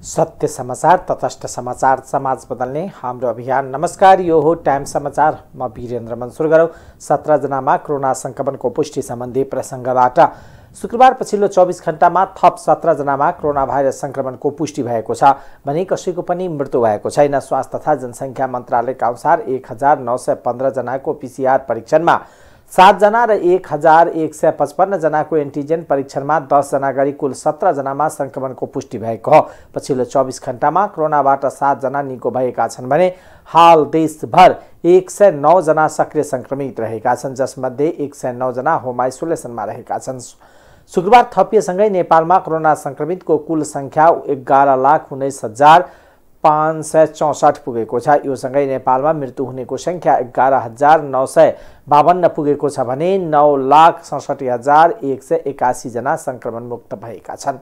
सत्य समाचार, तटस्थ समाचार, समाज बदल्ने हाम्रो अभियान। नमस्कार, यो हो टाइम समाचार। म वीरेन्द्र मन सुरु गरौँ 17 जनामा कोरोना संक्रमणको पुष्टि सम्बन्धी प्रसङ्गबाट। शुक्रबार पछिल्लो 24 घण्टामा थप 17 जनामा कोरोना भाइरस संक्रमणको पुष्टि भएको छ भने कसैको पनि मृत्यु भएको छैन। स्वास्थ्य तथा जनसङ्ख्या मन्त्रालयका अनुसार 1915 जनाको पीसीआर परीक्षणमा 7 जना र 1155 जनाको एन्टिजेन परीक्षणमा 10 जना गरी कुल 17 जनामा संक्रमणको पुष्टि भएको हो। पछिल्लो 24 घण्टामा कोरोनाबाट 7 जना निको भएका छन् भने हाल देशभर 109 जना सक्रिय संक्रमित रहेका छन्, जसमध्ये 109 जना होम आइसोलेसनमा रहेका छन्। शुक्रबार थपिएसँगै नेपालमा कोरोना संक्रमितको कुल संख्या 11,19,564 पुगेको छ। यो सँगै नेपालमा मृत्यु हुनेको संख्या 11,952 पुगेको छ भने 9,67,181 जना संक्रमण मुक्त भएका छन्।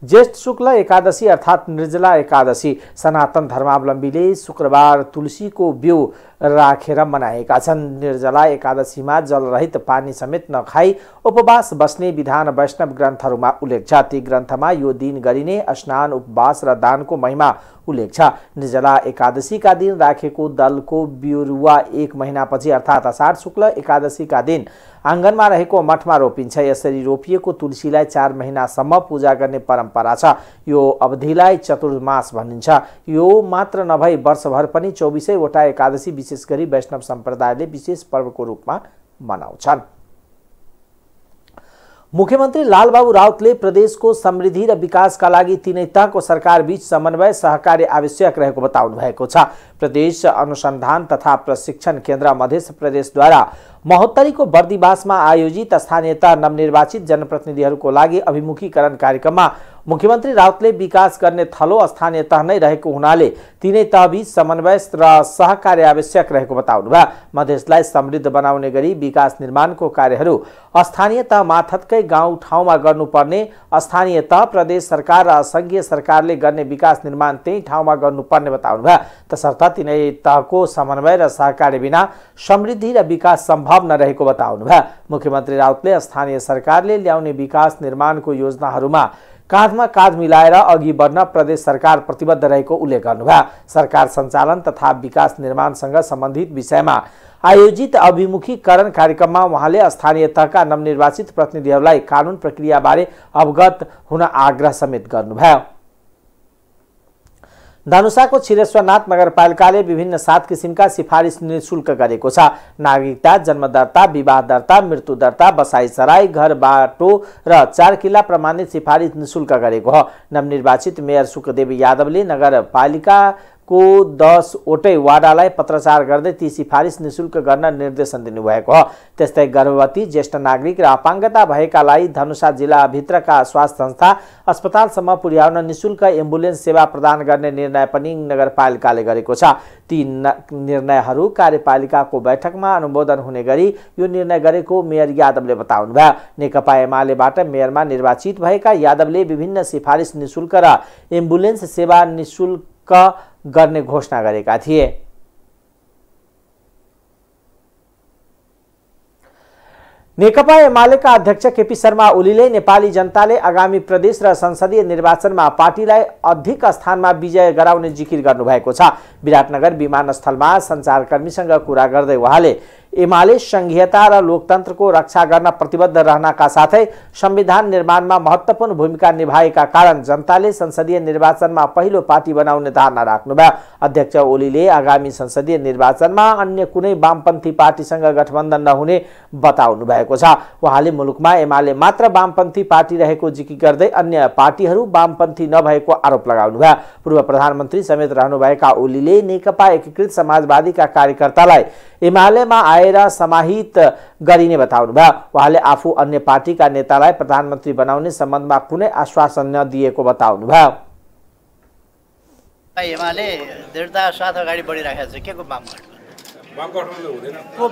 ज्येष्ठ शुक्ल एकादशी अर्थात् निर्जला एकादशी सनातन धर्मावलम्बीले शुक्रबार तुलसीको बिउ राखेर मनाएका छन्। निर्जला एकादशीमा जलरहित पानी समेत नखाई उपवास बस्ने विधान वैष्णव ग्रन्थहरूमा उल्लेख छ। ती ग्रन्थमा यो दिन गरिने स्नान, उपवास र दानको महिमा उल्लेख छ। निर्जला एकादशीका दिन राखेको दलको बिरुवा 1 महिनापछि अर्थात् अषाढ शुक्ल एकादशीका दिन आँगनमा रहेको मठमा रोपिन्छ। यसरी रोपिएको तुलसीलाई 4 महिनासम्म पूजा गर्ने परम्परा छ। यो अवधिलाई चतुर्मास भनिन्छ। यो मात्र नभई वर्षभर पनि 24 वटा एकादशी विशेष गरी वैष्णव सम्प्रदायले विशेष पर्वको रूपमा मनाउँछन्। मुख्यमन्त्री लालबाबु राउतले प्रदेशको समृद्धि र विकासका लागि तीनै तहको सरकारबीच समन्वय सहकार्य आवश्यक रहेको बताउनु भएको छ। प्रदेश अनुसन्धान तथा प्रशिक्षण केन्द्र मध्य प्रदेशद्वारा महोत्तरीको बर्दिवासमा आयोजित स्थानीय तह नवनिर्वाचित जनप्रतिनिधिहरूको लागि अभिमुखीकरण कार्यक्रममा मुख्यमन्त्री राउतले विकास गर्ने थलो स्थानीय तह नै रहेको हुनाले तीनै तहबीच समन्वय र सहकार्य आवश्यक रहेको बताउनुभयो। मधेसलाई समृद्ध बनाउने गरी विकास निर्माणको कार्यहरू स्थानीय तह मार्फतकै गाउँ ठाउँमा गर्नुपर्ने, स्थानीय तह, प्रदेश सरकार र संघीय सरकारले गर्ने विकास निर्माण त्यही ठाउँमा गर्नुपर्ने बताउनुभयो। तसर्थ तीनै तहको समन्वय र सहकार्य बिना समृद्धि र विकास सम्भव नरहेको बताउनुभयो। मुख्यमन्त्री राउतले स्थानीय सरकारले ल्याउने विकास निर्माणको योजनाहरूमा काँधमा काँध मिलाएर अघि बढ्न प्रदेश सरकार प्रतिबद्ध रहेको उल्लेख गर्नुभयो। सरकार सञ्चालन तथा विकास निर्माणसँग सम्बन्धित विषयमा आयोजित अभिमुखीकरण कार्यक्रममा उहाँले स्थानीय तहका नवनिर्वाचित प्रतिनिधिहरूलाई कानुन प्रक्रियाबारे अवगत हुन आग्रह समेत गर्नुभयो। धनुषाको छिरेश्वरनाथ नगरपालिकाले विभिन्न 7 किसिमका सिफारिस निःशुल्क गरेको छ। नागरिकता, जन्म दर्ता, विवाह दर्ता, मृत्यु दर्ता, बसाई सराई, घर बाटो र 4 किल्ला प्रमाणित सिफारिस निःशुल्क गरेको हो। नवनिर्वाचित मेयर शुक्रदेव यादवले नगरपालिका को 10 वटै वाडालाई पत्रचार गर्दै ती सिफारिस निःशुल्क गर्न निर्देशन दिनुभएको हो। त्यस्तै गर्भवती, ज्येष्ठ नागरिक र अपाङ्गता भएकालाई धनुषा जिल्लाभित्रका स्वास्थ्य संस्था अस्पतालसम्म पुर्याउन निःशुल्क एम्बुलेन्स सेवा प्रदान गर्ने निर्णय पनि नगरपालिकाले गरेको छ। ती निर्णयहरू कार्यपालिकाको बैठकमा अनुमोदन हुने गरी यो निर्णय गरेको मेयर यादवले बताउनुभयो। नेकपा एमालेबाट मेयरमा निर्वाचित भएका यादवले विभिन्न सिफारिस निःशुल्क र एम्बुलेन्स सेवा निःशुल्क गर्ने घोषणा गरेका थिए। नेकपा एमालेका अध्यक्ष केपी शर्मा ओलीले नेपाली जनताले आगामी प्रदेश र संसदीय निर्वाचनमा पार्टीलाई अधिक स्थानमा विजय गराउने जिकिर गर्नुभएको छ। विराटनगर विमानस्थलमा सञ्चारकर्मीसँग कुरा गर्दै उहाँले एमाले संघीयता र लोकतन्त्रको रक्षा गर्न प्रतिबद्ध रहनका साथै संविधान निर्माणमा महत्त्वपूर्ण भूमिका निभाएका कारण जनताले संसदीय निर्वाचनमा पहिलो पार्टी बनाउने धारणा राख्नुभयो। अध्यक्ष ओलीले आगामी संसदीय निर्वाचनमा अन्य कुनै वामपन्थी पार्टीसँग गठबन्धन नहुने बताउनु भएको छ। उहाँले मुलुकमा एमाले मात्र वामपन्थी पार्टी रहेको जिकिर गर्दै अन्य पार्टीहरू वामपन्थी नभएको आरोप लगाउनुभयो। पूर्व प्रधानमन्त्री समेत रहनुभएका ओलीले नेकपा एकीकृत समाजवादीका कार्यकर्तालाई एमालेमा आएर समाहित गरिने बताउनुभयो। उहाँले आफू अन्य पार्टीका नेतालाई प्रधानमन्त्री बनाउने सम्बन्धमा कुनै आश्वासन नदिएको बताउनुभयो। एमाले दृढता साथ अगाडि बढिरहेको छ। के को वामगठबन्धन हुँदैन? को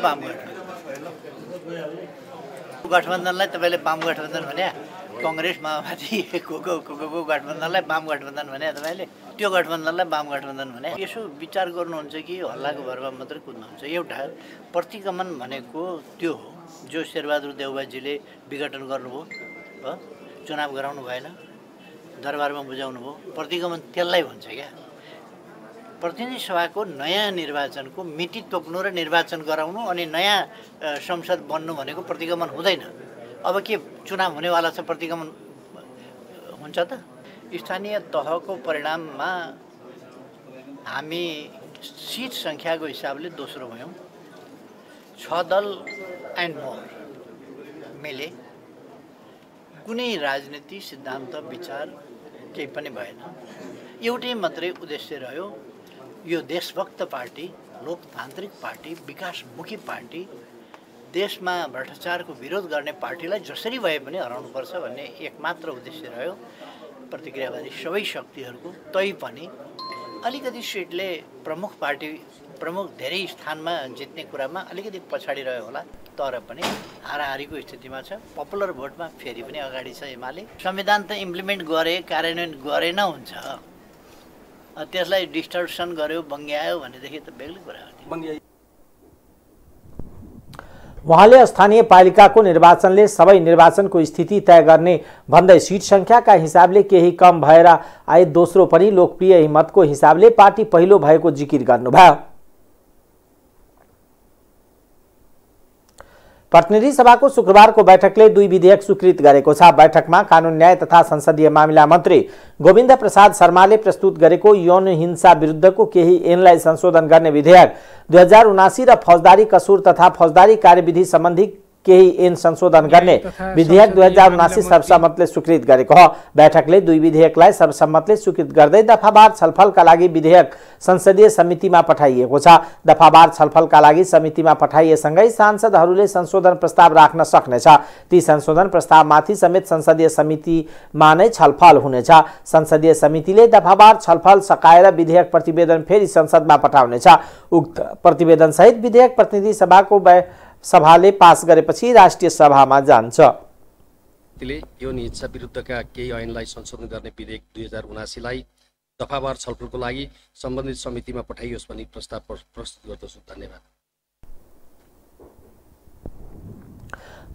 वामगठबन्धनलाई तपाईँले वामगठबन्धन भने कांग्रेस माओवादी को गठबन्धनलाई वामगठबन्धन भने तपाईँले त्यो गठबन्धनलाई वामगठबन्धन भने यसो विचार गर्नुहुन्छ कि हल्लाको भरमा मात्रै कुद्नुहुन्छ? एउटा प्रतिगमन भनेको त्यो हो जो शेरबहादुर देउवाजीले विघटन गर्नुभयो, चुनाव गराउनु भएन। दरबारमा बुझाउनु भयो, प्रतिगमन त्यसलाई भन्छ क्या। प्रतिनिधि सभाको नयाँ निर्वाचनको मिति तोक्नु र निर्वाचन गराउनु अनि नयाँ संसद बन्नु भनेको प्रतिगमन हुँदैन। अब के चुनाव हुनेवाला छ, प्रतिगमन हुन्छ त? स्थानीय तहको परिणाममा हामी सिट सङ्ख्याको हिसाबले दोस्रो भयौँ। 6 दल एन्ड मोर मिले, कुनै राजनीति सिद्धान्त विचार केही पनि भएन। एउटै मात्रै उद्देश्य रह्यो, यो देशभक्त पार्टी, लोकतान्त्रिक पार्टी, विकासमुखी पार्टी, देशमा भ्रष्टाचारको विरोध गर्ने पार्टीलाई जसरी भए पनि हराउनुपर्छ भन्ने एकमात्र उद्देश्य रह्यो प्रतिक्रियावादी सबै शक्तिहरूको। तैपनि अलिकति सिटले प्रमुख पार्टी प्रमुख धेरै स्थानमा जित्ने कुरामा अलिकति पछाडि रह्यो होला, तर पनि हाराहारीको स्थितिमा छ। पपुलर भोटमा फेरि पनि अगाडि छ एमाले। संविधान त इम्प्लिमेन्ट गरे, कार्यान्वयन गरेन हुन्छ, त्यसलाई डिस्टर्सन गर्यो, बङ्ग्यायो भनेदेखि त बेग्लै कुरा हो। उहाँले स्थानीय पालिकाको निर्वाचनले सबै निर्वाचनको स्थिति तय गर्ने भन्दै सीट संख्याका हिसाबले केही कम भएर आए दोस्रो पनि लोकप्रिय हिम्मतको हिसाबले पार्टी पहिलो भएको जिकिर गर्नुभयो। प्रतिनिधि सभाको शुक्रबारको बैठकले 2 विधेयक स्वीकृत गरेको छ। बैठकमा कानून न्याय तथा संसदीय मामिला मन्त्री गोविन्द प्रसाद शर्माले प्रस्तुत गरेको यौन हिंसा विरुद्धको केही ऐनलाई संशोधन गर्ने विधेयक 2079 र फौजदारी कसुर तथा फौजदारी कार्यविधि सम्बन्धी केही ऐन संशोधन गर्ने विधेयक 2079 सर्वसम्मतले स्वीकृत गरेको हो। बैठकले 2 विधेयकलाई सर्वसम्मतले स्वीकृत गर्दै दफावार छलफलका लागि विधेयक संसदीय समितिमा पठाइएको छ। दफावार छलफलका लागि समितिमा पठाइएसँगै सांसदहरूले संशोधन प्रस्ताव राख्न सक्नेछ। ती संशोधन प्रस्तावमाथि समेत संसदीय समितिमा नै छलफल हुनेछ। संसदीय समितिले दफावार छलफल सकाएर विधेयक प्रतिवेदन फेरि संसदमा पठाउनेछ। उक्त प्रतिवेदन सहित विधेयक प्रतिनिधि सभाले पास गरेपछि राष्ट्रिय सभामा जान्छ। यौन हिंसा विरुद्धका केही ऐनलाई संशोधन गर्ने विधेयक 2079 लाई दफावार छलफलको लागि सम्बन्धित समितिमा पठाइयोस् भनी प्रस्ताव प्रस्तुत गर्दछु। धन्यवाद।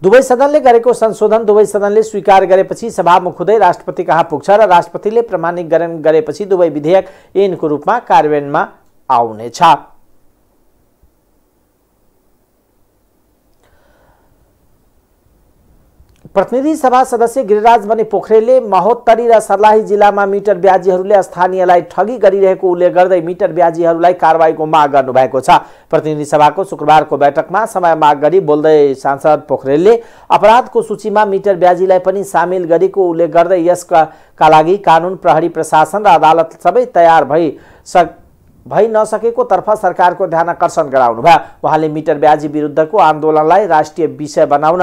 दुवै सदनले गरेको संशोधन दुवै सदनले स्वीकार गरेपछि सभामुख हुँदै राष्ट्रपति कहाँ पुग्छ र राष्ट्रपतिले प्रमाणीकरण गरेपछि दुवै विधेयक ऐनको रूपमा कार्यान्वयनमा आउनेछ। प्रतिनिधि सभा सदस्य गिरिराज बने पोखरेलले महोत्तरी र सर्लाही जिल्लामा मिटर ब्याजीहरूले स्थानीयलाई ठगी गरिरहेको उल्लेख गर्दै मिटर ब्याजीहरूलाई कारबाहीको माग गर्नुभएको छ। प्रतिनिधि सभाको शुक्रबारको बैठकमा समय माग गरी बोल्दै सांसद पोखरेलले अपराधको सूचीमा मिटर ब्याजीलाई पनि सामेल गरेको उल्लेख गर्दै यसका लागि कानुन, प्रहरी, प्रशासन र अदालत सबै तयार भई नसकेको तर्फ सरकारको ध्यान आकर्षण गराउनुभयो। उहाँले मिटर ब्याजी विरुद्धको आन्दोलनलाई राष्ट्रिय विषय बनाउन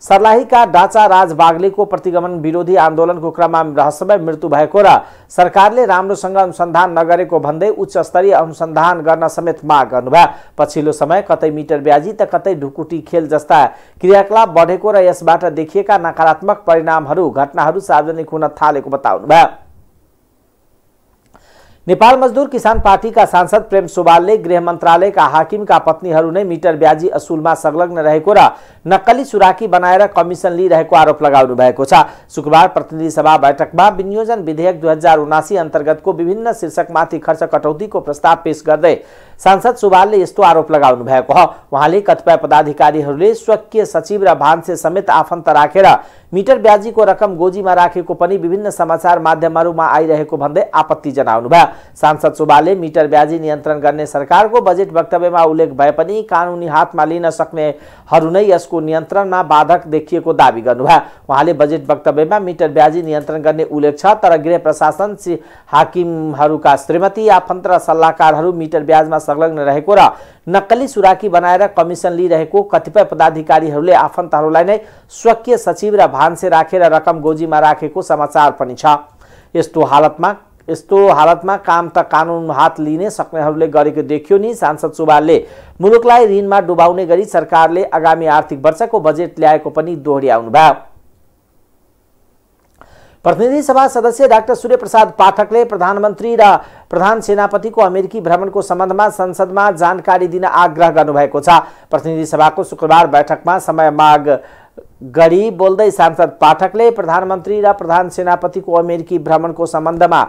सर्लाहीका डाचा राज बागलेको प्रतिगमन विरोधी आन्दोलनको क्रममा रहस्यमय मृत्यु भएको र सरकारले राम्रोसँग अनुसन्धान नगरेको भन्दै उच्च स्तरीय अनुसन्धान गर्न समेत माग गर्नुभयो। पछिल्लो समय कतै मिटर ब्याजी त कतै ढुकुटी खेल जस्ता क्रियाकलाप बढेको र यसबाट देखिएका नकारात्मक परिणामहरू घटनाहरू सार्वजनिक हुन थालेको बताउनुभयो। नेपाल मजदुर किसान पार्टीका सांसद प्रेम सुवालले गृह मन्त्रालयका हाकिमका पत्नीहरू नै मिटर ब्याजी असुलमा संलग्न रहेको र नक्कली सुराकी बनाएर कमिसन लिइरहेको आरोप लगाउनु भएको छ। शुक्रबार प्रतिनिधि सभा बैठकमा विनियोजन विधेयक 2079 अन्तर्गतको विभिन्न शीर्षकमाथि खर्च कटौतीको प्रस्ताव पेश गर्दै सांसद सुवालले यस्तो आरोप लगाउनु भएको हो। उहाँले कतिपय पदाधिकारीहरूले स्वकीय सचिव र भान्से समेत आफन्त राखेर मिटर ब्याजीको रकम गोजीमा राखेको पनि विभिन्न समाचार माध्यमहरूमा आइरहेको भन्दै आपत्ति जनाउनुभयो। सांसद सुवालले मिटर ब्याजी नियन्त्रण गर्ने सरकारको बजेट वक्तव्यमा उल्लेख भए पनि कानुनी हातमा लिन सक्नेहरू नै यसको नियन्त्रणमा बाधक देखिएको दावी गर्नुभयो। उहाँले बजेट वक्तव्यमा मिटर ब्याजी नियन्त्रण गर्ने उल्लेख छ, तर गृह प्रशासन हाकिमहरूका श्रीमती, आफन्त र सल्लाहकारहरू मिटर ब्याजमा संलग्न रहेको र नक्कली सुराकी बनाएर कमिसन लिइरहेको कतिपय पदाधिकारीहरूले आफन्तहरूलाई नै स्वकीय सचिव र भान्से राखेर रकम गोजीमा राखेको समाचार पनि छ। यस्तो हालतमा काम त कानुन हात लिने सक्नेहरूले गरेको देखियो नि। सांसद सुवालले मुलुकलाई ऋणमा डुबाउने गरी सरकारले आगामी आर्थिक वर्षको बजेट ल्याएको पनि दोहोर्याउनुभयो। प्रतिनिधि सभा सदस्य डाक्टर सूर्य प्रसाद पाठकले प्रधानमन्त्री र प्रधान सेनापतिको अमेरिकी भ्रमणको सम्बन्धमा संसदमा जानकारी दिन आग्रह गर्नुभएको छ। प्रतिनिधि सभाको शुक्रबार बैठकमा समय माग गरी बोल्दै सांसद पाठकले प्रधानमन्त्री र प्रधान सेनापतिको अमेरिकी भ्रमणको सम्बन्धमा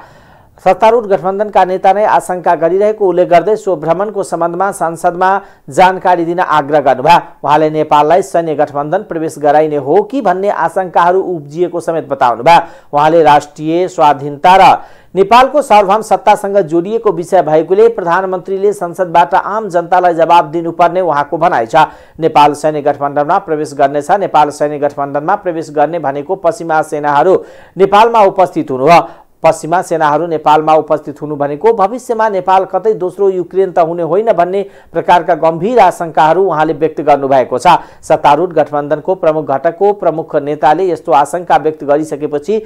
सत्तारूढ गठबन्धनका नेता नै आशंका गरिरहेको उल्लेख गर्दै सो भ्रमणको सम्बन्धमा संसदमा जानकारी दिन आग्रह गर्नुभयो। उहाँले नेपाललाई सैन्य गठबन्धन प्रवेश गराइने हो कि भन्ने आशंकाहरू उब्जिएको समेत बताउनुभयो। उहाँले राष्ट्रिय स्वाधीनता र नेपालको सार्वभौम सत्तासँग जोडिएको विषय भएकोले प्रधानमन्त्रीले संसदबाट आम जनतालाई जवाब दिनुपर्ने उहाँको भनाइ छ। नेपाल सैन्य गठबन्धनमा प्रवेश गर्नेछ। नेपाल सैन्य गठबन्धनमा प्रवेश गर्ने भनेको पश्चिमा सेनाहरू नेपालमा उपस्थित हुनु हो। पश्चिमा सेनाहरू नेपालमा उपस्थित हुनु भनेको भविष्यमा नेपाल कतै दोस्रो युक्रेन त हुने होइन भन्ने प्रकारका गम्भीर आशंकाहरू उहाँले व्यक्त गर्नुभएको छ। सत्तारूढ गठबन्धनको प्रमुख घटकको प्रमुख नेताले यस्तो आशंका व्यक्त गरिसकेपछि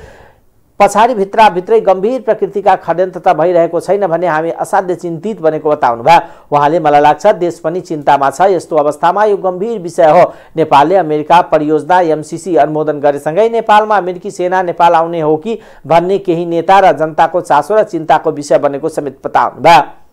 पछाडि भित्रै गम्भीर प्रकृतिका षड्यन्त्र त भइरहेको छैन भने हामी असाध्य चिन्तित बनेको बताउनुभयो। उहाँले मलाई लाग्छ देश पनि चिन्तामा छ। यस्तो अवस्थामा यो गम्भीर विषय हो। नेपालले अमेरिका परियोजना एमसीसी अनुमोदन गरेसँगै नेपालमा अमेरिकी सेना नेपाल आउने हो कि भन्ने केही नेता र जनताको चासो र चिन्ताको विषय बनेको समेत बताउनुभयो।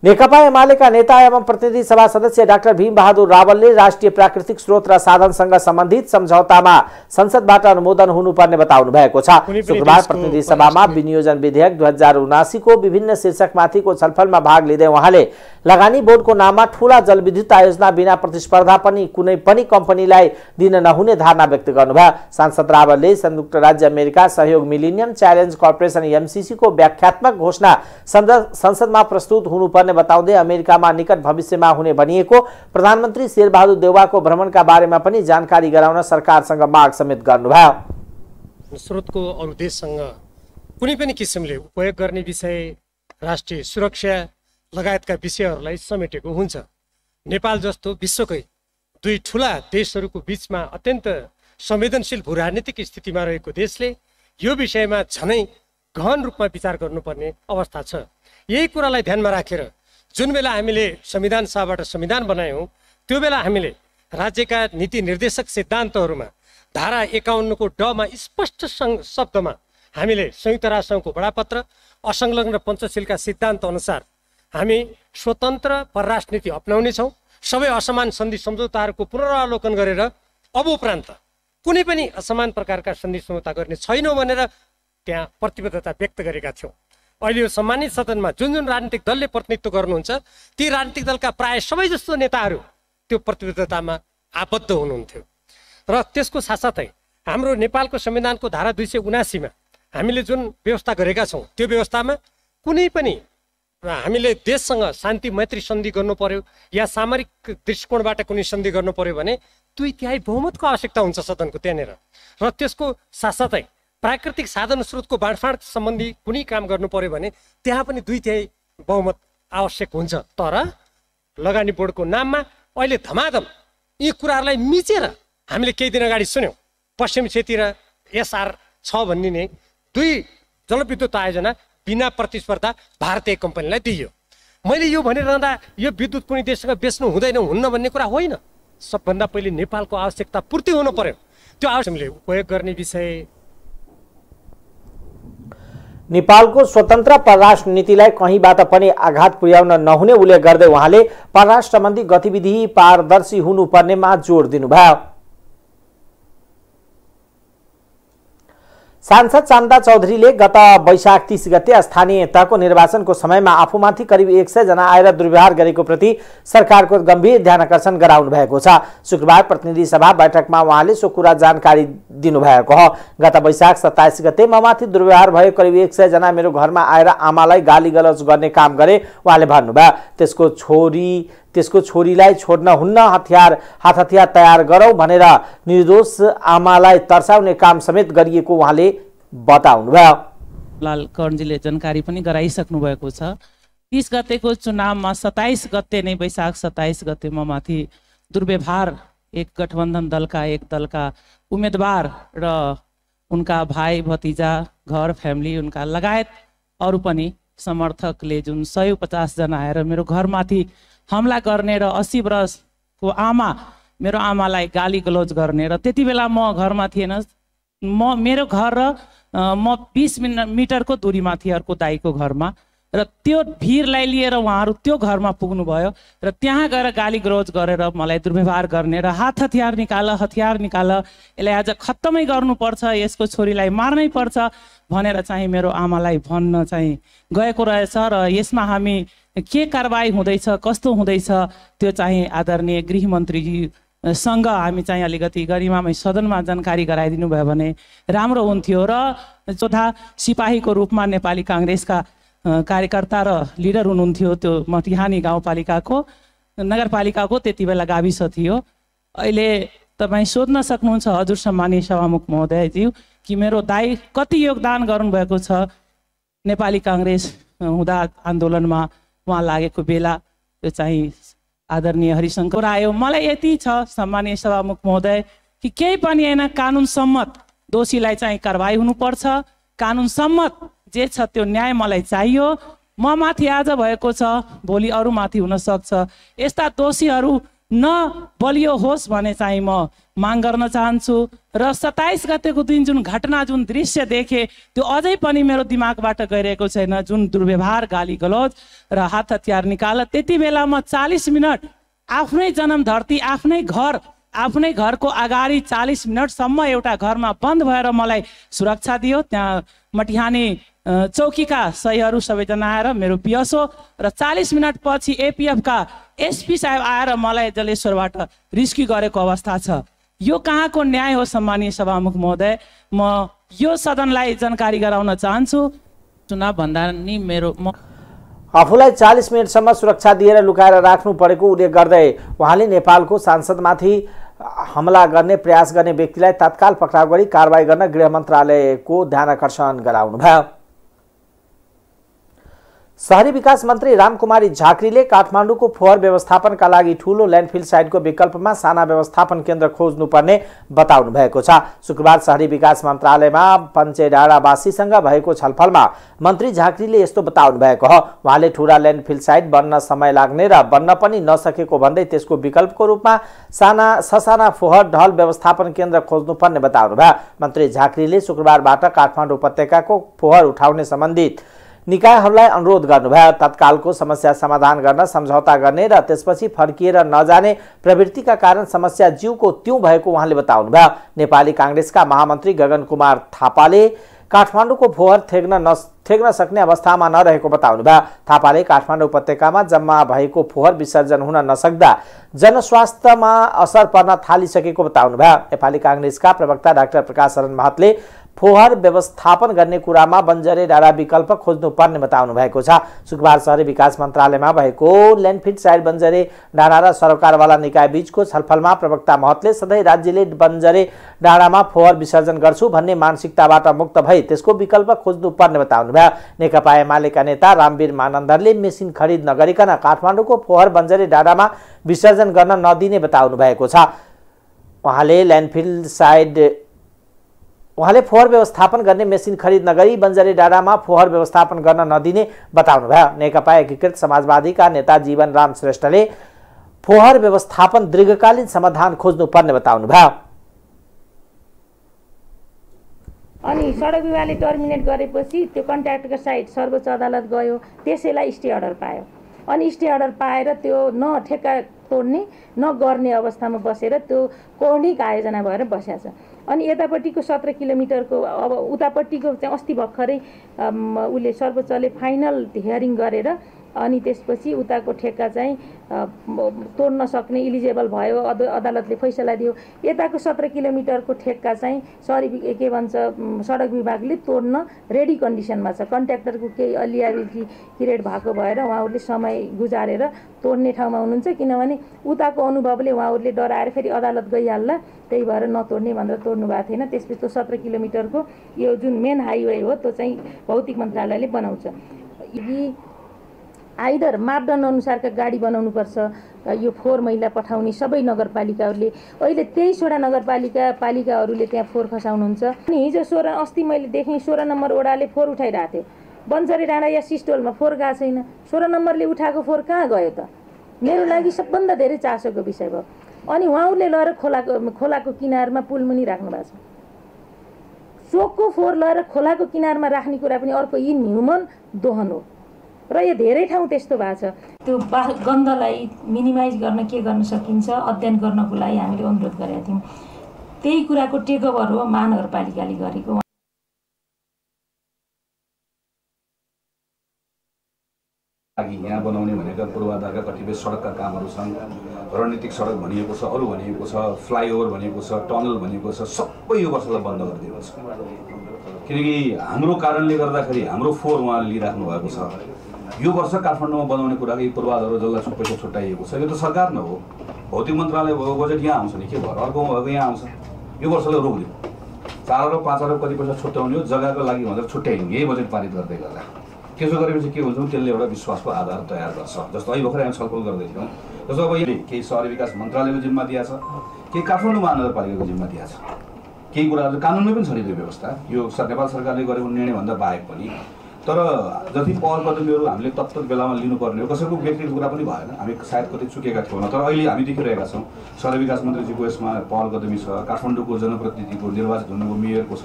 नेकपा एमालेका नेता एवं प्रतिनिधि सभा सदस्य डाक्टर भीम बहादुर रावलले राष्ट्रिय प्राकृतिक स्रोत र साधनसँग सम्बन्धित सम्झौतामा संसदबाट अनुमोदन हुनुपर्ने बताउनु भएको छ। शुक्रबार प्रतिनिधि सभामा विनियोजन विधेयक 2079 को विभिन्न शीर्षकमाथिको छलफलमा भाग लिँदै उहाँले लगानी बोर्डको नाममा ठूला जलविद्युत आयोजना बिना प्रतिस्पर्धा पनि कुनै पनि कम्पनीलाई दिन नहुने धारणा व्यक्त गर्नुभयो। सांसद रावलले संयुक्त राज्य अमेरिका सहयोग मिलेनियम च्यालेन्ज कर्पोरेसन एमसीसी को व्याख्यात्मक घोषणा संसदमा प्रस्तुत हुनुपर्ने बताउँदै अमेरिकामा निकट भविष्यमा हुने भनिएको प्रधानमन्त्री शेरबहादुर देउवाको भ्रमणका बारेमा पनि जानकारी गराउन सरकारसँग माग समेत गर्नुभयो। स्रोतको अरु देशसँग कुनै पनि किसिमले उपयोग गर्ने विषय, राष्ट्रिय सुरक्षा लगायतका विषयहरूलाई समेटेको हुन्छ। नेपाल जस्तो विश्वकै दुई ठूला देशहरूको बीचमा अत्यन्त संवेदनशील भूराजनीतिक स्थितिमा रहेको देशले यो विषयमा झनै गहन रूपमा विचार गर्नुपर्ने अवस्था छ। यही कुरालाई ध्यानमा राखेर जुन बेला हामीले संविधान सभाबाट संविधान बनायौं त्यो बेला हामीले राज्यका नीति निर्देशक सिद्धान्तहरूमा धारा 51 को ड मा स्पष्ट शब्दमा हामीले संयुक्त राष्ट्रसङ्घको बडापत्र असंलग्न र पञ्चशीलका सिद्धान्त अनुसार हामी स्वतन्त्र परराष्ट्र नीति अपनाउने छौं। सबै असमान सन्धि सम्झौताहरूको पुनरावलोकन गरेर अब उपरान्त कुनै पनि असमान प्रकारका सन्धि सम्झौता गर्ने छैनौं भनेर त्यहाँ प्रतिबद्धता व्यक्त गरेका थियौं। अहिले यो सम्मानित सदनमा जुन जुन राजनीतिक दलले प्रतिनिधित्व गर्नुहुन्छ ती राजनीतिक दलका प्राय सबै जस्तो नेताहरू त्यो प्रतिबद्धतामा आबद्ध हुनुहुन्थ्यो र त्यसको साथसाथै हाम्रो नेपालको संविधानको धारा 279 मा हामीले जुन व्यवस्था गरेका छौं त्यो व्यवस्थामा कुनै पनि हामीले देशसँग शान्ति मैत्री सन्धि गर्नु पर्यो या सामरिक दृष्टिकोणबाट कुनै सन्धि गर्नु पर्यो भने 2/3 बहुमतको आवश्यकता हुन्छ सदनको त्यनेर र त्यसको साथसाथै प्राकृतिक साधन स्रोतको बाँडफाँड सम्बन्धी कुनै काम गर्नु पर्यो भने त्यहाँ पनि 2/3 बहुमत आवश्यक हुन्छ। तर लगानी बोर्डको नाममा अहिले धमाधम यी कुराहरूलाई मिचेर हामीले केही दिन अगाडि सुन्यौं पश्चिम क्षेत्र एसआर 6 भन्ने 2 जलविद्युत आयोजना बिना प्रतिस्पर्धा भारतीय कम्पनीलाई दिइयो। मैले यो भनिरहँदा यो विद्युत कुनै देशसँग बेच्नु हुँदैन हुन्न भन्ने कुरा होइन। सबभन्दा पहिले नेपालको आवश्यकता पूर्ति हुनु पर्यो। त्यो आवश्यकताले उपयोग गर्ने विषय नेपालको स्वतन्त्र परराष्ट्र नीतिलाई कहीँबाट पनि आघात पुर्याउन नहुने उल्लेख गर्दै उहाँले परराष्ट्र सम्बन्धी गतिविधि पारदर्शी हुनुपर्नेमा जोड दिनुभयो। सांसद चान्दा चौधरीले गत वैशाख 30 गते स्थानीय तहको निर्वाचनको समयमा आफूमाथि करिब 100 जना आएर दुर्व्यवहार गरेको प्रति सरकारको गम्भीर ध्यानकर्षण गराउनु भएको छ। शुक्रबार प्रतिनिधि सभा बैठकमा उहाँले सो कुरा जानकारी दिनुभएको हो। गत वैशाख 27 गते ममाथि दुर्व्यवहार भयो। करिब 100 जना मेरो घरमा आएर आमालाई गाली गलौज गर्ने काम गरे उहाँले भन्नुभयो। त्यसको छोरीलाई छोड्न हुन्न, हात हतियार तयार गरौं भनेर निर्दोष आमालाई तर्साउने काम समेत गरिएको उहाँले बताउनुभयो। लाल कर्णजीले जानकारी पनि गराइसक्नु भएको छ। 30 गतेको चुनावमा 27 गते नै वैशाख 27 गते ममाथि दुर्व्यवहार एक गठबन्धन दलका उम्मेदवार र उनका भाइ भतिजा घर फ्यामिली उनका लगायत अरू पनि समर्थकले जुन 150 जना आएर मेरो घरमाथि हमला गर्ने र 80 वर्षको मेरो आमालाई गाली गलौज गर्ने र त्यति बेला म घरमा थिएन। मेरो घर र म 20 मिटरको दूरीमा थिएँ अर्को दाइको घरमा र त्यो भिडलाई लिएर उहाँहरू त्यो घरमा पुग्नुभयो र त्यहाँ गएर गाली गरोज गरेर मलाई दुर्व्यवहार गर्ने र हात हतियार निकाल यसलाई आज खत्तमै गर्नुपर्छ, यसको छोरीलाई मार्नै पर्छ भनेर चाहिँ मेरो आमालाई भन्न चाहिँ गएको रहेछ। र यसमा हामी के कारबाही हुँदैछ, कस्तो हुँदैछ त्यो चाहिँ आदरणीय गृहमन्त्रीजीसँग हामी चाहिँ अलिकति गरिमामय सदनमा जानकारी गराइदिनु भयो भने राम्रो हुन्थ्यो। र चौथा सिपाहीको रूपमा नेपाली काङ्ग्रेसका कार्यकर्ता र लिडर हुनुहुन्थ्यो। त्यो मटिहानी गाउँपालिकाको नगरपालिकाको त्यति बेला गाविस थियो। अहिले तपाईँ सोध्न सक्नुहुन्छ हजुर सम्मानीय सभामुख महोदयज्यू कि मेरो दाइ कति योगदान गर्नुभएको छ नेपाली काङ्ग्रेस हुँदा आन्दोलनमा उहाँ लागेको बेला। त्यो चाहिँ आदरणीय हरिशङ्कर आयो। मलाई यति छ सम्मानीय सभामुख महोदय कि केही पनि होइन, कानुन सम्मत दोषीलाई चाहिँ कारबाही हुनुपर्छ। कानुन सम्मत जे छ त्यो न्याय मलाई चाहियो। म माथि आज भएको छ भोलि अरू माथि हुन सक्छ। यस्ता दोषीहरू न बलियो होस् भने चाहिँ म माग गर्न चाहन्छु। र 27 गतेको दिन जुन घटना जुन दृश्य देखेँ त्यो अझै पनि मेरो दिमागबाट गइरहेको छैन। जुन दुर्व्यवहार, गाली गलौज र हात हतियार निकाल, त्यति बेला म 40 मिनट आफ्नै जन्म धरती, आफ्नै घर, आफ्नै घरको अगाडि 40 मिनटसम्म एउटा घरमा बन्द भएर मलाई सुरक्षा दियो। त्यहाँ मटिहानी चौकीका सहीहरू सबैजना आएर मेरो पिएसओ र 40 मिनट पछि एपिएफका एसपी साहब आएर मलाई जलेश्वरबाट रिस्क्यु गरेको अवस्था छ। यो कहाँको न्याय हो सम्मानीय सभामुख महोदय? म यो सदनलाई जानकारी गराउन चाहन्छु। चुनाव भन्दा नि मेरो आफूलाई 40 मिनटसम्म सुरक्षा दिएर लुकाएर राख्नु परेको उल्लेख गर्दै उहाँले नेपालको सांसदमाथि हमला गर्ने प्रयास गर्ने व्यक्तिलाई तत्काल पक्राउ गरी कारबाही गर्न गृह मन्त्रालयको ध्यानकर्षण गराउनुभयो। शहरी विकास मन्त्री रामकुमारी झाँक्रीले काठमाडौँको फोहोर व्यवस्थापनका लागि ठूलो ल्यान्डफिल साइटको विकल्पमा साना व्यवस्थापन केन्द्र खोज्नुपर्ने बताउनु भएको छ। शुक्रबार शहरी विकास मन्त्रालयमा पञ्चेडाँडावासीसँग भएको छलफलमा मन्त्री झाँक्रीले यस्तो बताउनु भएको हो। उहाँले ठूला ल्यान्डफिल साइट बन्न समय लाग्ने र बन्न पनि नसकेको भन्दै त्यसको विकल्पको रूपमा ससाना फोहोर ढल व्यवस्थापन केन्द्र खोज्नुपर्ने बताउनु भयो। मन्त्री झाँक्रीले शुक्रबारबाट काठमाडौँ उपत्यकाको फोहोर उठाउने सम्बन्धित निकायहरूलाई अनुरोध गर्नुभयो। तत्कालको समस्या समाधान गर्न सम्झौता गर्ने र त्यसपछि फर्किएर नजाने प्रवृत्तिका कारण समस्या ज्यूको त्यों भएको उहाँले बताउनुभयो। नेपाली काङ्ग्रेसका महामन्त्री गगन कुमार थापाले काठमाडौँको फोहोर थेग्न सक्ने अवस्थामा नरहेको बताउनुभयो। थापाले काठमाडौँ उपत्यकामा जम्मा भएको फोहोर विसर्जन हुन नसक्दा जनस्वास्थ्यमा असर पर्न थालिसकेको बताउनुभयो। नेपाली काङ्ग्रेसका प्रवक्ता डाक्टर प्रकाश शरण महतले फोहोर व्यवस्थापन गर्ने कुरामा बन्जरे डाँडा विकल्प खोज्नुपर्ने बताउनु भएको छ। शुक्रबार शहरी विकास मन्त्रालयमा भएको ल्यान्डफिल साइट बन्जरे डाँडा र सरकारवाला निकाय बीचको छलफलमा प्रवक्ता महतले सधैँ राज्यले बन्जरे डाँडामा फोहोर विसर्जन गर्छु भन्ने मानसिकताबाट मुक्त भई त्यसको विकल्प खोज्नुपर्ने बताउनुभयो। नेकपा एमालेका नेता रामवीर मानन्दरले मेसिन खरिद नगरिकन काठमाडौँको फोहोर बन्जरे डाँडामा विसर्जन गर्न नदिने बताउनु भएको छ। उहाँले फोहोर व्यवस्थापन गर्ने मेसिन खरिद नगरी बन्जरे डाँडामा फोहोर व्यवस्थापन गर्न नदिने बताउनुभयो। नेकपा एकीकृत समाजवादीका नेता जीवन राम श्रेष्ठले फोहोर व्यवस्थापन दीर्घकालीन समाधान खोज्नुपर्ने बताउनुभयो। अनि सडक विभागले टर्मिनेट गरेपछि त्यो कन्ट्र्याक्टरको साइट सर्वोच्च अदालत गयो, त्यसैलाई स्टे अर्डर पायो। अनि स्टे अर्डर पाएर त्यो न ठेक्का तोड्ने न गर्ने अवस्थामा बसेर त्यो कौणिक आयोजना भएर बसेको छ। अनि यतापट्टिको 17 किलोमिटरको अब उतापट्टिको चाहिँ अस्ति भर्खरै उसले सर्वोच्चले फाइनल हियरिङ गरेर अनि त्यसपछि उताको ठेक्का चाहिँ तोड्न सक्ने इलिजिबल भयो, अदालतले फैसला दियो। यताको 17 किलोमिटरको ठेक्का चाहिँ के भन्छ सडक विभागले तोड्न रेडी कन्डिसनमा छ। कन्ट्र्याक्टरको केही अलियाबिलिटी क्रिएट भएको भएर उहाँहरूले समय गुजारेर तोड्ने ठाउँमा हुनुहुन्छ, किनभने उताको अनुभवले उहाँहरूले डराएर फेरि अदालत गइहाल्ला, त्यही भएर नतोड्ने भनेर तोड्नु भएको थिएन। त्यसपछि त्यो 17 किलोमिटरको यो जुन मेन हाइवे हो त्यो चाहिँ भौतिक मन्त्रालयले बनाउँछ। यी आइदर मापदण्ड अनुसारका गाडी बनाउनुपर्छ। यो फोहोर मैला पठाउने सबै नगरपालिकाहरूले अहिले 23वटा पालिकाहरूले त्यहाँ फोहोर खसाउनुहुन्छ। अनि हिजो अस्ति मैले देखेँ 16 नम्बर वडाले फोहोर उठाइरहेको थियो। बन्जरे डाँडा या सिस्टोलमा फोहोर गएको छैन। 16 नम्बरले उठाएको फोहोर कहाँ गयो त? मेरो लागि सबभन्दा धेरै चासोको विषय भयो। अनि उहाँहरूले लगेर खोलाको किनारमा पुलमुनि राख्नु भएको छ। चोकको फोहोर लगेर खोलाको किनारमा राख्ने कुरा पनि अर्को इनह्युमन दोहन हो। र यो धेरै ठाउँ त्यस्तो भएको छ। त्यो गन्धलाई मिनिमाइज गर्न के गर्न सकिन्छ अध्ययन गर्नको लागि हामीले अनुरोध गरेका थियौँ। त्यही कुराको टेकओभर हो महानगरपालिकाले गरेको। यहाँ बनाउने भनेका पूर्वाधारका कतिपय सडकका कामहरू छन्, रणनीतिक सडक भनिएको छ, अरू भनिएको छ, फ्लाइओभर भनिएको छ, टनल भनिएको छ, सबै यो वर्षलाई बन्द गरिदिएको छ। किनकि हाम्रो कारणले गर्दाखेरि हाम्रो फोहोर उहाँले लिइराख्नु भएको छ। यो वर्ष काठमाडौँमा बनाउने कुराको यी पूर्वाधार जसलाई पैसा छुट्याइएको छ, यो त सरकार न हो, भौतिक मन्त्रालय भएको बजेट यहाँ आउँछ नि, के भयो अर्कोमा भएको यहाँ आउँछ। यो वर्षलाई रोकिदिउँ, 4 अरब 5 अरब कति पैसा छुट्याउने हो जग्गाको लागि भनेर छुट्याइदिउँ। यही बजेट पारित गर्दै गर्दा त्यसो गरेपछि के हुन्छ त्यसले एउटा विश्वासको आधार तयार गर्छ। जस्तो अहिले भर्खरै हामी छलफल गर्दैथ्यौँ, जस्तो अब यही केही सहरी विकास मन्त्रालयको जिम्मा दिएको छ, केही काठमाडौँ महानगरपालिकाको जिम्मा दिएको छ। केही कुराहरू कानुनमै पनि छ नि त्यो व्यवस्था, यो नेपाल सरकारले गरेको निर्णयभन्दा बाहेक पनि। तर जति पहल कदमीहरू हामीले तत्त बेलामा लिनुपर्ने हो, कसैको व्यक्तिगत कुरा पनि भएन, हामी सायद कतै चुकेका थियौँ। तर अहिले हामी देखिरहेका छौँ सहरी विकास मन्त्रीजीको यसमा पहल कदमी छ, काठमाडौँको जनप्रतिनिधिको निर्वाचित हुनुको मेयरको छ,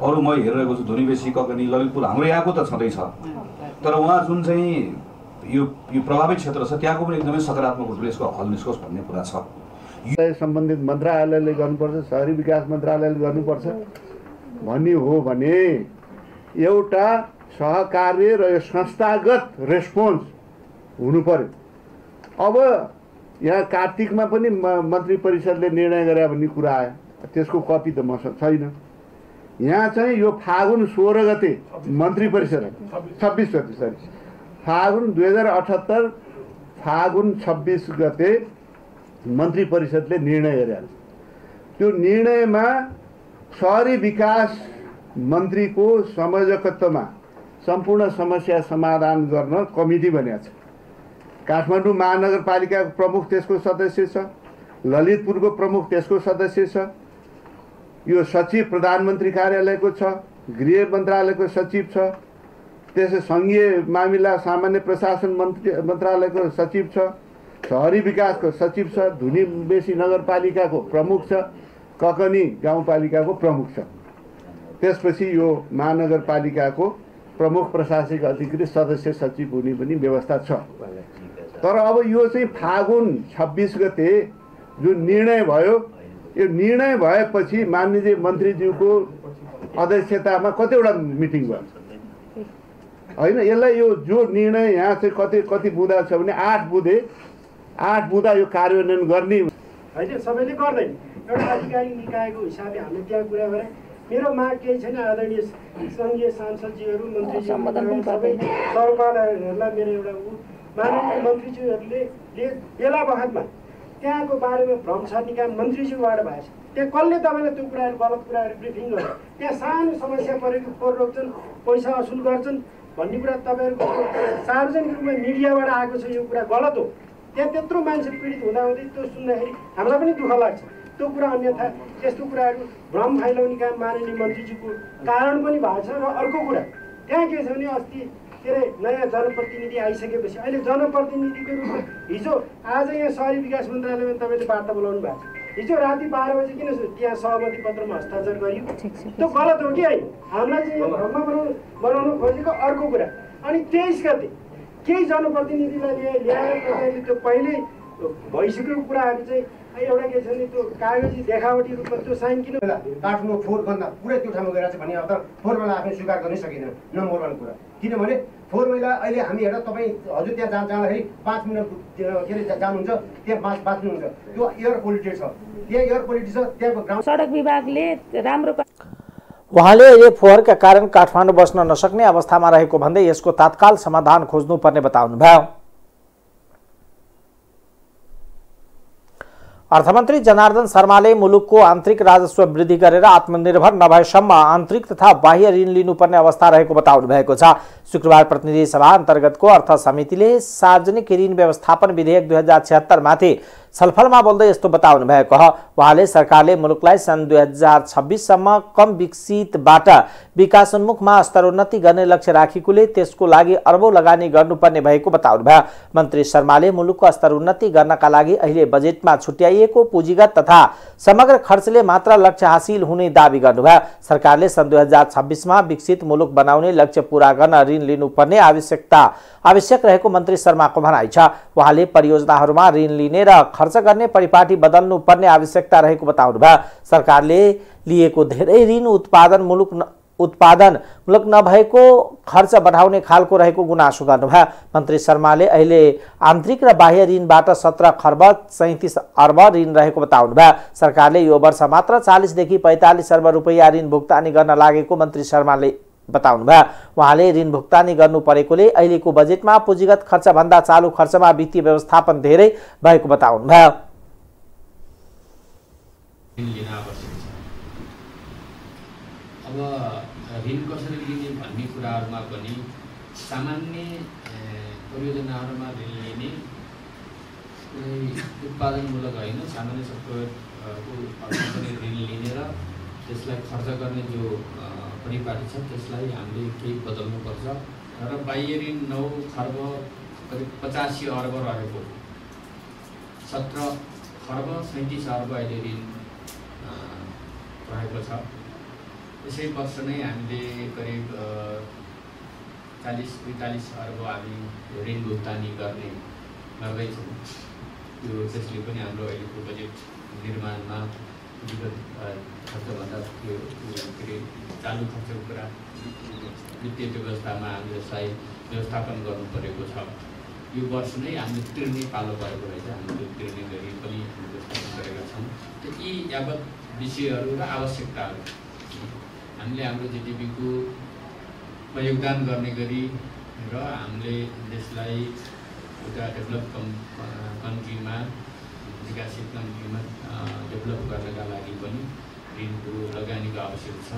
अरू म हेरिरहेको छु धुनीबेसी, ककनी, ललितपुर, हाम्रो यहाँको त छँदैछ। तर उहाँ जुन चाहिँ यो प्रभावित क्षेत्र छ त्यहाँको पनि एकदमै सकारात्मक रूपले यसको हल निस्कोस् भन्ने कुरा छ। यो सम्बन्धित मन्त्रालयले गर्नुपर्छ, सहरी विकास मन्त्रालयले गर्नुपर्छ भन्ने हो भने एउटा सहकार्य र यो संस्थागत रेस्पोन्स हुनु पर्यो। अब यहाँ कार्तिकमा पनि मन्त्री परिषदले निर्णय गरे भन्ने कुरा आयो, त्यसको कपी त मसँग छैन। यहाँ चाहिँ यो फागुन 16 गते मन्त्री परिषद 26 गते सरी फागुन 2078 फागुन 26 गते मन्त्री परिषदले निर्णय गरे। त्यो निर्णयमा सहरी विकास मन्त्रीको संयोजकत्वमा सम्पूर्ण समस्या समाधान गर्न कमिटी बनेको छ। काठमाडौँ महानगरपालिकाको प्रमुख त्यसको सदस्य छ, ललितपुरको प्रमुख त्यसको सदस्य छ, यो सचिव प्रधानमन्त्री कार्यालयको छ, गृह मन्त्रालयको सचिव छ, त्यसै सङ्घीय मामिला सामान्य प्रशासन मन्त्रालयको सचिव छ, सहरी विकासको सचिव छ, धुनीबेसी नगरपालिकाको प्रमुख छ, ककनी गाउँपालिकाको प्रमुख छ। त्यसपछि यो महानगरपालिकाको प्रमुख प्रशासनिक अधिकृत सदस्य सचिव हुने पनि व्यवस्था छ। तर अब यो चाहिँ फागुन 26 गते जुन निर्णय भयो, यो निर्णय भएपछि माननीय मन्त्रीज्यूको अध्यक्षतामा कतिवटा मिटिङ भयो होइन। यसलाई यो जो निर्णय यहाँ चाहिँ कति बुँदा छ भने 8 बुँदा यो कार्यान्वयन गर्ने होइन, सबैले गर्दैन। एउटा आधिकारिक निकायको हिसाबले हामीले त्यहाँ कुरा गरेँ। मेरो माग केही छैन, आदरणीय सङ्घीय सांसदजीहरू, मन्त्रीज्यूहरू, सबै सरकारहरूलाई मेरो एउटा माननीय मन्त्रीज्यूहरूले बेला बखतमा त्यहाँको बारेमा भ्रम छर्ने काम मन्त्रीज्यूबाट भएछ। त्यहाँ कसले तपाईँलाई त्यो कुराहरू गलत कुराहरू ब्रिफिङ गर्छ, त्यहाँ सानो समस्या परेको फोहोर रोक्छन्, पैसा असुल गर्छन् भन्ने कुरा तपाईँहरूको सार्वजनिक रूपमा मिडियाबाट आएको छ। यो कुरा गलत हो। त्यहाँ त्यत्रो मान्छे पीडित हुँदाहुँदै त्यो सुन्दाखेरि हामीलाई पनि दुःख लाग्छ। त्यो कुरा अन्यथा त्यस्तो कुराहरू भ्रम फैलाउने काम माननीय मन्त्रीज्यूको कारण पनि भएको छ। र अर्को कुरा त्यहाँ के छ भने अस्ति के अरे नयाँ जनप्रतिनिधि आइसकेपछि अहिले जनप्रतिनिधिको रूपमा हिजो आज यहाँ सहरी विकास मन्त्रालयमा तपाईँले वार्ता बोलाउनु भएको छ। हिजो राति 12 बजे किन त्यहाँ सहमति पत्रमा हस्ताक्षर गरियो? त्यो गलत हो कि होइन? हामीलाई चाहिँ भ्रममा बनाउनु खोजेको अर्को कुरा। अनि 23 गते केही जनप्रतिनिधिलाई ल्याएर तपाईँले त्यो पहिल्यै भइसकेको कुराहरू चाहिँ एउटा के छ भने त्यो कागजी देखावटी रूपमा त्यो साइन किन काठमाडौँ फोहोर गन्दा पुरै त्यो ठाउँमा गएर चाहिँ भने अब त फोहोर मैला आफै स्वीकार गर्नै सकिँदैन। नम्बर 1 कुरा किनभने फोहोर मैला अहिले हामी हेर्दा तपाईँ हजुर त्यहाँ जाँदाखेरि 5 मिनट के अरे जानुहुन्छ, त्यहाँ बाँच्नुहुन्छ। त्यो एयर पोल्युटेड छ, त्यहाँ एयर पोल्युटेड छ, त्यहाँको ग्राउन्ड सडक विभागले राम्रो उहाँले अहिले फोहोरका कारण काठमाडौँ बस्न नसक्ने अवस्थामा रहेको भन्दै यसको तत्काल समाधान खोज्नुपर्ने बताउनुभयो। अर्थमन्त्री जनार्दन शर्माले मुलुकको आन्तरिक राजस्व वृद्धि गरेर आत्मनिर्भर नभएसम्म आन्तरिक तथा बाह्य ऋण लिनुपर्ने अवस्था रहेको बताउनु भएको छ। शुक्रबार प्रतिनिधि सभा अन्तर्गतको अर्थ समितिले सार्वजनिक ऋण व्यवस्थापन विधेयक 2076 माथि छलफलमा बोल्दै यस्तो बताउनु भएको हो। उहाँले सरकारले मुलुकलाई सन् 2026 सम्म कम विकसितबाट विकासोन्मुखमा स्तरोन्नति गर्ने लक्ष्य राखेकोले त्यसको लागि अरबौं लगानी गर्नुपर्ने भएको बताउनु भयो। मन्त्री शर्माले मुलुकको स्तरोन्नति गर्नका लागि अहिले बजेटमा छुट्याइएको पुँजीगत तथा समग्र खर्चले मात्र लक्ष्य हासिल हुने दावी गर्नुभयो। सरकारले सन् 2026 मा विकसित मुलुक बनाउने लक्ष्य पूरा गर्न ऋण लिनुपर्ने आवश्यक रहेको मन्त्री शर्माको भनाइ छ। उहाँले परियोजनाहरूमा ऋण लिने र खर्च गर्ने परिपाटी बदल्नुपर्ने आवश्यकता रहेको बताउनु भयो। सरकारले लिएको धेरै ऋण उत्पादन मुलक नभएको खर्च बढाउने खालको रहेको गुनासो गर्नुभयो। मन्त्री शर्माले अहिले आन्तरिक र बाह्य ऋणबाट 17 खर्ब 37 अर्ब ऋण रहेको बताउनु भयो। सरकारले यो वर्ष मात्र 40 देखि 45 अर्ब रुपैयाँ ऋण भुक्तानी गर्न लागेको मन्त्री शर्माले बताउनु भयो। उहाँले ऋण भुक्तानी गर्नु परेकोले अहिलेको बजेटमा पुँजीगत खर्च भन्दा चालु खर्चमा वित्तीय व्यवस्थापन धेरै भएको बताउनु भयो। अब ऋण कसरी लिने भन्ने कुराहरूमा पनि सामान्य परियोजनाहरूमा ऋण लिने कुनै उत्पादनमूलक होइन, सामान्य सफ्टवेयरको ऋण लिने र त्यसलाई खर्च गर्ने जो परिपाटी छ त्यसलाई हामीले केही बदल्नुपर्छ र बाह्य ऋण 9 खर्ब करिब 85 अर्ब रहेको 17 खर्ब 37 अर्ब अहिले ऋण रहेको छ। यसै वर्ष नै हामीले करिब 40-45 अर्ब हामी ऋण भुक्तानी गर्दैछौँ। त्यसले पनि हाम्रो अहिलेको बजेट निर्माणमा विगत खर्चभन्दा त्यो के अरे चालु खर्चको कुरा वित्तीय व्यवस्थामा हामीले यसलाई व्यवस्थापन गर्नु परेको छ। यो वर्ष नै हामीले तिर्ने पालो परेको रहेछ। हामीले त्यो तिर्ने गरी पनि व्यवस्थापन गरेका छौँ। त यी यावत विषयहरू र आवश्यकताहरू हामीले हाम्रो जिडिपीको योगदान गर्ने गरी र हामीले देशलाई एउटा डेभलप कन्ट्रीमा विकसित कन्ट्रीमा डेभलप गर्नका लागि पनि ऋणको लगानीको आवश्यक छ।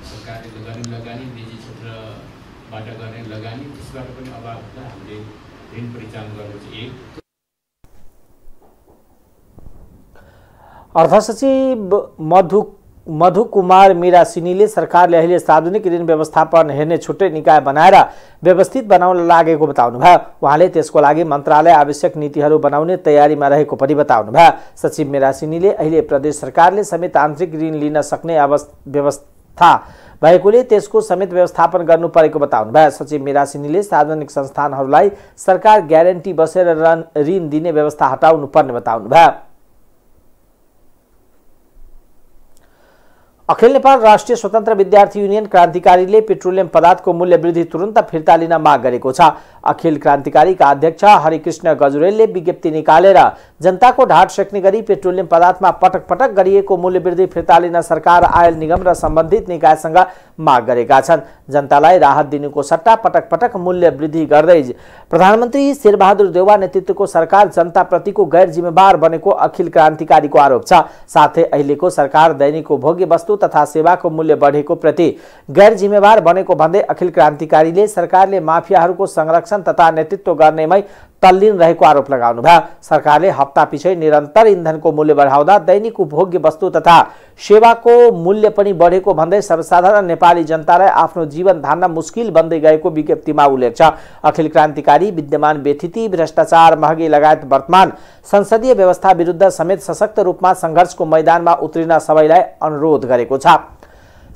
सरकारले गर्ने लगानी, निजी क्षेत्रबाट गर्ने लगानी, त्यसबाट पनि अभाव हुँदा हामीले ऋण परिचालन गर्नु चाहिँ एक। अर्थ सचिव मधु कुमार मिरासिनीले सरकारले अहिले सार्वजनिक ऋण व्यवस्थापन हेर्ने छुट्टै निकाय बनाएर व्यवस्थित बनाउन लागेको बताउनु भयो। उहाँले त्यसको लागि मन्त्रालय आवश्यक नीतिहरू बनाउने तयारीमा रहेको पनि बताउनु भयो। सचिव मिरासिनीले अहिले प्रदेश सरकारले समेत आन्तरिक ऋण लिन सक्ने व्यवस्था भएकोले त्यसको समेत व्यवस्थापन गर्नु परेको बताउनु भयो। सचिव मिरासिनीले सार्वजनिक संस्थानहरूलाई सरकार ग्यारेन्टी बसेर ऋण दिने व्यवस्था हटाउनु पर्ने बताउनु भयो। अखिल नेपाल राष्ट्रिय स्वतन्त्र विद्यार्थी युनियन क्रान्तिकारीले पेट्रोलियम पदार्थको मूल्य वृद्धि तुरन्त फिर्ता लिन माग गरेको छ। अखिल क्रान्तिकारीका अध्यक्ष हरिकृष्ण गजुरेलले विज्ञप्ति निकालेर जनताको ढाड सेक्ने गरी पेट्रोलियम पदार्थमा पटक पटक गरिएको मूल्य वृद्धि फिर्ता लिन सरकार, आयल निगम र सम्बन्धित निकायसँग माग गरेका छन्। जनतालाई राहत दिनुको सट्टा पटक पटक मूल्य वृद्धि गर्दै प्रधानमन्त्री शेरबहादुर देउवा नेतृत्वको सरकार जनताप्रतिको गैर जिम्मेवार बनेको अखिल क्रान्तिकारीको आरोप छ। साथै अहिलेको सरकार दैनिक भोग्य वस्तु तथा सेवाको मूल्य बढेको प्रति गैर जिम्मेवार बनेको भन्दै अखिल क्रान्तिकारीले सरकारले माफियाहरूको संरक्षण तथा नेतृत्व गर्नेमै तल्लीन रहेको आरोप लगाउनु भयो। सरकारले हप्ता पछि निरन्तर इन्धनको मूल्य बढाउँदा दैनिक उपभोग्य वस्तु तथा सेवाको मूल्य पनि बढेको भन्दै सर्वसाधारण नेपाली जनतालाई आफ्नो जीवन धान्न मुस्किल बन्दै गएको विज्ञप्तिमा उल्लेख छ। अखिल क्रान्तिकारी विद्यमान व्यथिति, भ्रष्टाचार, महँगी लगायत वर्तमान संसदीय व्यवस्था विरुद्ध समेत सशक्त रूपमा संघर्षको मैदानमा उत्रिन सबैलाई अनुरोध गरेको छ।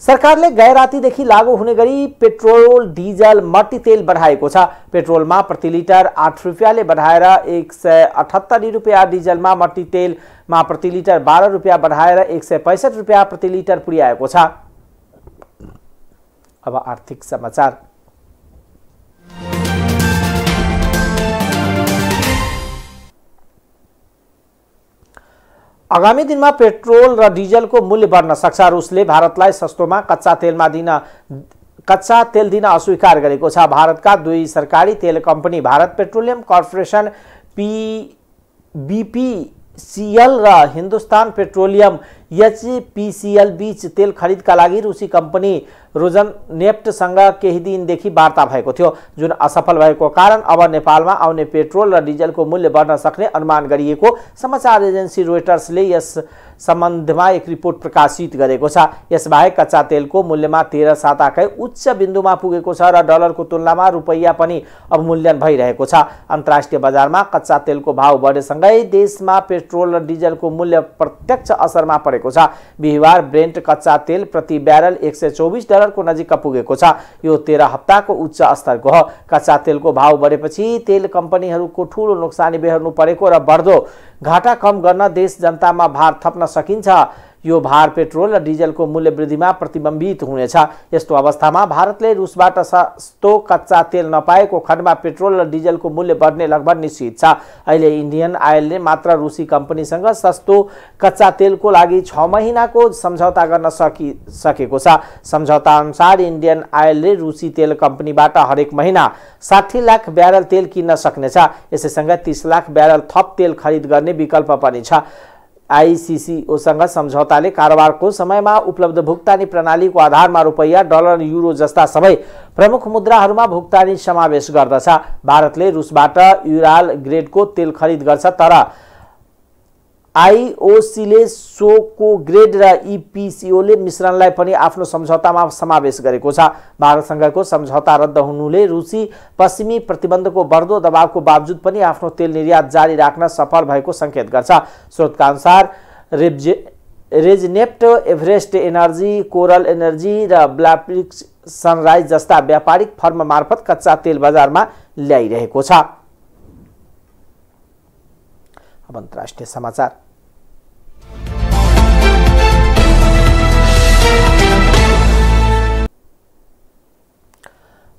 सरकारले गैरातीदेखि लागू हुने गरी पेट्रोल, डिजल, मट्टी तेल बढाएको छ। पेट्रोलमा प्रति लिटर 8 रुपियाँले बढाएर 178 रुपियाँ, डिजलमा मट्टी तेलमा प्रति लिटर 12 रुपियाँ बढाएर 165 रुपियाँ प्रति लिटर पुर्याएको छ। अब आर्थिक समाचार। आगामी दिनमा पेट्रोल र डिजलको मूल्य बढ्न सक्छ। रुसले भारतलाई सस्तोमा कच्चा तेल दिन अस्वीकार गरेको छ। भारतका दुई सरकारी तेल company Bharat petroleum corporation BP HPCL र हिन्दुस्तान पेट्रोलियम HPCL बीच तेल खरिदका लागि रुसी कम्पनी रोजननेफ्टसँग केही दिनदेखि वार्ता भएको थियो, जुन असफल भएको कारण अब नेपालमा आउने पेट्रोल र डिजलको मूल्य बढ्न सक्ने अनुमान गरिएको समाचार एजेन्सी रोइटर्सले यस सम्बन्धमा एक रिपोर्ट प्रकाशित गरेको छ। यसबाहेक कच्चा तेलको मूल्यमा 13 साताकै उच्च बिन्दुमा पुगेको छ र डलरको तुलनामा रुपैयाँ पनि अवमूल्यन भइरहेको छ। अन्तर्राष्ट्रिय बजारमा कच्चा तेलको भाव बढेसँगै देशमा पेट्रोल र डिजलको मूल्य प्रत्यक्ष असरमा परेको छ। बिहिबार ब्रेन्ट कच्चा तेल प्रति ब्यारल $124 को नजिक पुगेको छ। यो 13 हप्ताको उच्च स्तरको हो। कच्चा तेलको भाव बढेपछि तेल कम्पनीहरूको ठूलो नोक्सानी बेहोर्नु परेको र बढ्दो घाटा कम गर्न देश जनतामा भार थप्न सकिन्छ। यो भार पेट्रोल र डिजलको मूल्य वृद्धिमा प्रतिबिम्बित हुनेछ। यस्तो अवस्थामा भारतले रुसबाट सस्तो कच्चा तेल नपाएको खण्डमा पेट्रोल र डिजलको मूल्य बढ्ने लगभग निश्चित छ। अहिले इन्डियन आयलले मात्र रुसी कम्पनीसँग सस्तो कच्चा तेलको लागि 6 महिनाको सम्झौता गर्न सकेको छ। सम्झौता अनुसार इन्डियन आयलले रुसी तेल कम्पनीबाट हरेक महिना 60 लाख ब्यारल तेल किन्न सक्नेछ। यसैसँग 30 लाख ब्यारल थप तेल खरिद गर्ने विकल्प पनि छ। आईसीसीओसँग सम्झौताले कारोबारको समयमा उपलब्ध भुक्तानी प्रणालीको आधारमा रुपैयाँ, डलर, युरो जस्ता सबै प्रमुख मुद्राहरूमा भुक्तानी समावेश गर्दछ। भारतले रुसबाट युराल ग्रेडको तेल खरिद गर्छ, तर आईओसीले सोको ग्रेड र ईपीसीओले मिश्रणलाई पनि आफ्नो सम्झौतामा समावेश गरेको छ। भारतसँगको सम्झौता रद्द हुनुले रुसी पश्चिमी प्रतिबन्धको बढ्दो दबावको बावजुद पनि आफ्नो तेल निर्यात जारी राख्न सफल भएको संकेत गर्छ। स्रोतका अनुसार रेजनेफ्ट, एभरेस्ट एनर्जी, कोरल एनर्जी र ब्ल्याकरिक सनराइज जस्ता व्यापारिक फर्म मार्फत कच्चा तेल बजारमा ल्याइरहेको छ। अब अन्तर्राष्ट्रिय समाचार।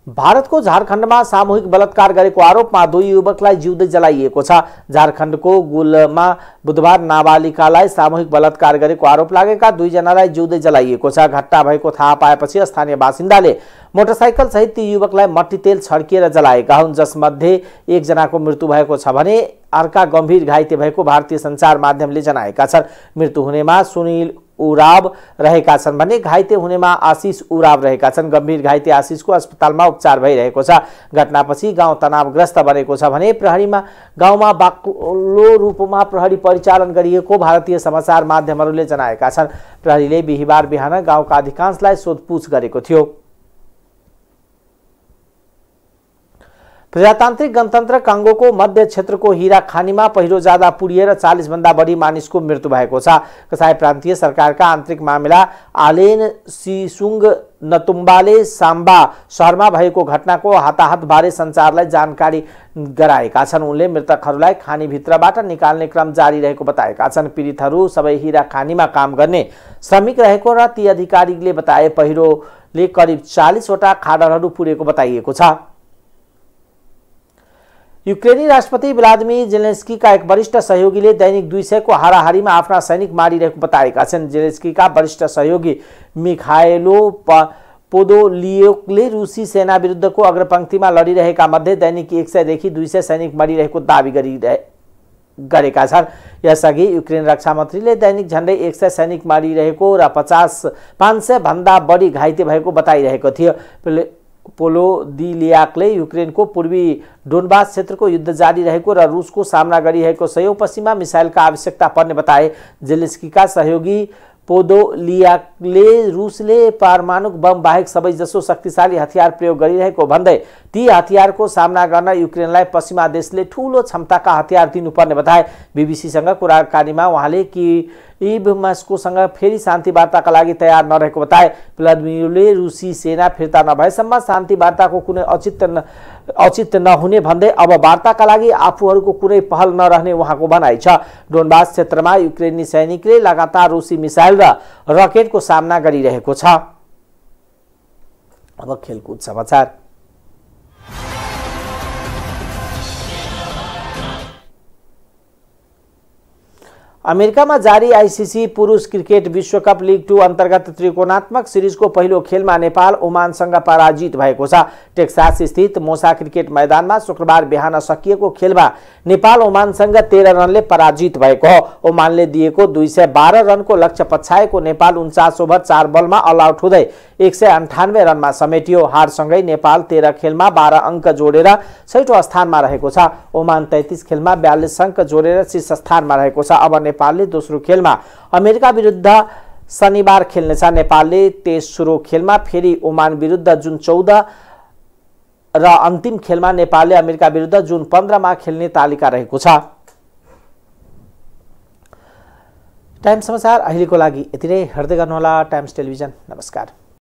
भारतको झारखण्डमा सामूहिक बलात्कार गरेको आरोपमा 2 युवकलाई जिउँदै जलाइएको छ। झारखण्डको गुलमा बुधबार नाबालिकालाई सामूहिक बलात्कार गरेको आरोप लागेका 2 जनालाई जिउँदै जलाइएको छ। घटना भएको थाहा पाएपछि स्थानीय बासिन्दाले मोटरसाइकल सहित ती युवकलाई मट्टी तेल छड्किएर जलाएका हुन्, जसमध्ये 1 जनाको मृत्यु भएको छ भने अर्का गम्भीर घाइते भएको भारतीय सञ्चार माध्यमले जनाएका छन्। मृत्यु हुनेमा सुनिल उराव रहेका छन् भने घाइते हुनेमा आशिष उराव रहेका छन्। गम्भीर घाइते आशिषको अस्पतालमा उपचार भइरहेको छ। घटनापछि गाउँ तनावग्रस्त बनेको छ भने प्रहरीमा गाउँमा बाक्लो रूपमा प्रहरी परिचालन गरिएको भारतीय समाचार माध्यमहरूले जनाएका छन्। प्रहरीले बिहिबार बिहान गाउँका अधिकांशलाई सोधपुछ गरेको थियो। प्रजातान्त्रिक गणतन्त्र कङ्गोको मध्य क्षेत्रको हिरा खानीमा पहिरो जाँदा पुरिएर 40 भन्दा बढी मानिसको मृत्यु भएको छ। कसाई प्रान्तीय सरकारका आन्तरिक मामिला आलेन सिसुङ नतुम्बाले साम्बा शहरमा भएको घटनाको हताहतबारे सञ्चारलाई जानकारी गराएका छन्। उनले मृतकहरूलाई खानीभित्रबाट निकाल्ने क्रम जारी रहेको बताएका छन्। पीडितहरू सबै हिरा खानीमा काम गर्ने श्रमिक रहेको र ती अधिकारीले बताए। पहिरोले करिब 40 वटा खाडलहरू पुरेको बताइएको छ। युक्रेनी राष्ट्रपति व्लादिमिर जेलेन्स्कीका एक वरिष्ठ सहयोगीले दैनिक 200 को हाराहारीमा आफ्ना सैनिक मारिरहेको बताएका छन्। जेलेन्स्कीका वरिष्ठ सहयोगी मिखाइलो पोदोलियोकले रुसी सेना विरुद्धको अग्रपंक्तिमा लडिरहेका मध्ये दैनिक 100 देखि 200 सैनिक मरिरहेको दावी गरेका छन्। यसअघि युक्रेन रक्षा मन्त्रीले दैनिक झण्डै 100 सैनिक मारिरहेको र 500 भन्दा बढी घाइते भएको बताइरहेको थियो। पोलोदिलियाकले युक्रेनको पूर्वी डोनबास क्षेत्रको युद्ध जारी रहेको र रुसको सामना गरिरहेको 100औं पश्चिमा मिसाइलका आवश्यकता पर्ने बताए। जेलेन्स्कीका सहयोगी पोदोलियाकले रुसले परमाणु बम बाहेक सबैजसो शक्तिशाली हतियार प्रयोग गरिरहेको भन्दै ती हतियारको सामना गर्न युक्रेनलाई पश्चिमा देशले ठूलो क्षमताका हतियार दिनुपर्ने बताए। बीबीसीसँग कुराकानीमा उहाँले कियेभ मस्कोसँग फेरि शान्ति वार्ताका लागि तयार नरहेको बताए। व्लादिमिरले रुसी सेना फिर्ता नभएसम्म शान्ति वार्ताको कुनै औचित्य नहुने भन्दै अब वार्ताका लागि आफूहरूको कुनै पहल नरहने उहाँको भनाइ छ। डोनबास क्षेत्रमा युक्रेनी सैनिकले लगातार रुसी मिसाइल र रकेटको सामना गरिरहेको छ। अब खेलकुद समाचार। अमेरिकामा जारी आईसीसी पुरुष क्रिकेट विश्वकप लिग 2 अन्तर्गत त्रिकोणात्मक सिरिजको पहिलो खेलमा नेपाल ओमानसँग पराजित भएको छ। टेक्सास स्थित मोसा क्रिकेट मैदानमा शुक्रबार बिहान सकिएको खेलमा नेपाल ओमानसँग 13 रनले पराजित भएको हो। ओमानले दिएको 212 रनको लक्ष्य पछ्याएको नेपाल 49 ओभर 4 बलमा अल आउट हुँदै 198 रनमा समेटियो। हारसँगै नेपाल 13 खेलमा 12 अङ्क जोडेर 6औं स्थानमा रहेको छ। ओमान 33 खेलमा 42 अङ्क जोडेर शीर्ष स्थानमा रहेको छ। अब नेपालले दोस्रो खेलमा अमेरिका विरुद्ध शनिबार खेल्नेछ। नेपालले तेस्रो खेलमा फेरि ओमान विरुद्ध जुन 14 र अन्तिम खेलमा नेपालले अमेरिका विरुद्ध जुन 15 मा खेल्ने तालिका रहेको छ। टाइम्स समाचार अहिलेको लागि यति नै। हेर्दै गर्नुहोला टाइम्स टेलिभिजन। नमस्कार।